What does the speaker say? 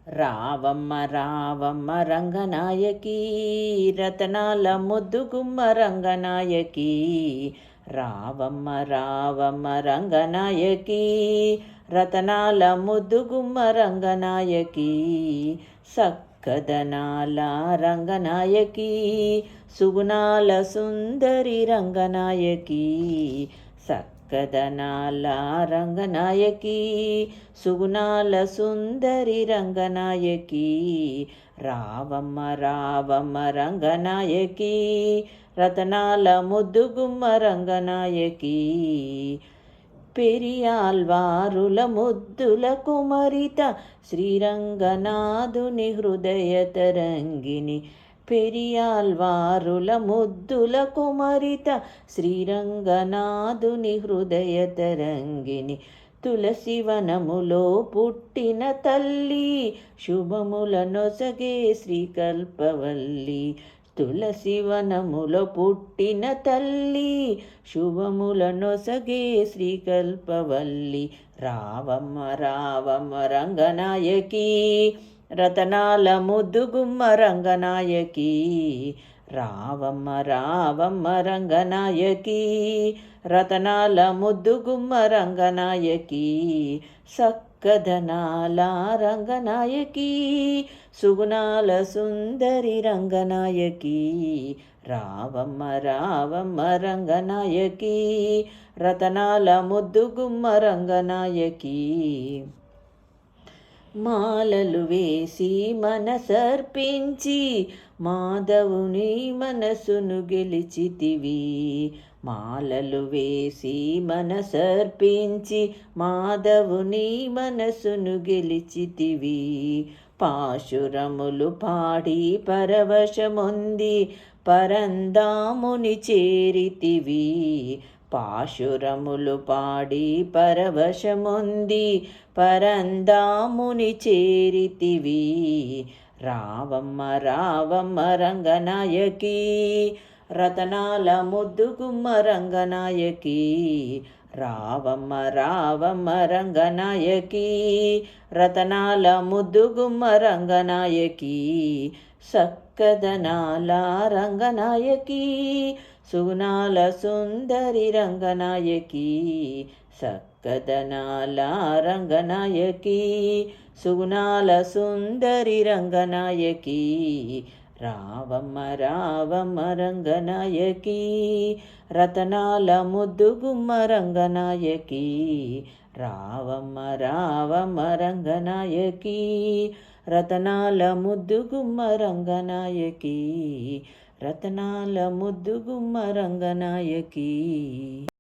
రావమ్మ రావమ్మ రంగనాయకి, రతనాల ముద్దుగుమ్మ రంగనాయకి. రావమ్మ రావమ్మ రంగనాయకి, రతనాల ముద్దుగుమ్మ రంగనాయకి. సక్కదనాల రంగనాయకి, సుగుణాల సుందరి రంగనాయకి. సక్కదనాల రంగనాయకి, సుగుణాల సుందరి రంగనాయకి. రావమ్మ రావమ్మ రంగనాయకి, రతనాల ముద్దుగుమ్మ రంగనాయకి. పెరియాల్వారుల ముద్దుల కుమరిత, శ్రీరంగనాథుని హృదయ తరంగిణి. పెరియాల్వారుల ముద్దుల కుమరిత, శ్రీరంగనాథుని హృదయ తరంగిణి. తులసివనములో పుట్టిన తల్లి, శుభముల నొసగే శ్రీకల్పవల్లి. తులసివనములో పుట్టిన తల్లి, శుభముల నొసగే శ్రీకల్పవల్లి. రావమ్మ రావమ్మ రంగనాయకి, రతనాల ముద్దుగుమ్మ రంగనాయకి. రావమ్మ రావమ్మ రంగనాయకి, రతనాల ముద్దుగుమ్మ రంగనాయకి. సక్కదనాల రంగనాయకి, సుగుణాల సుందరి రంగనాయకి. రావమ్మ రావమ్మ రంగనాయకి, రతనాల ముద్దుగుమ్మ రంగనాయకి. మాలలు వేసి మనసర్పించి, మాధవుని మనసును గెలిచితివి. మాలలు వేసి మనసర్పించి, మాధవుని మనసును గెలిచితివి. పాశురములు పాడి పరవశముంది, పరందాముని చేరితివి. పాశురములు పాడి పరవశముంది, పరందాముని చేరితివి. రావమ్మ రావమ్మ రంగనాయకి, రతనాల ముద్దుగుమ్మ రంగనాయకి. రావమ్మ రావమ్మ రంగనాయకి, రతనాల ముద్దుగుమ్మ రంగనాయకి. సక్కదనాల రంగనాయకి, సుగుణాల సుందరి రంగనాయకి. సక్కదనాల రంగనాయకి, సుగుణాల సుందరి రంగనాయకి. రావమ్మ రావమ్మ రంగనాయకి, రతనాల ముద్దుగుమ్మ రంగనాయకి. రావమ్మ రావమ్మ రంగనాయకి, రతనాల ముద్దుగుమ్మ రంగనాయకి. రతనాల ముద్దుగుమ్మ రంగనాయకి.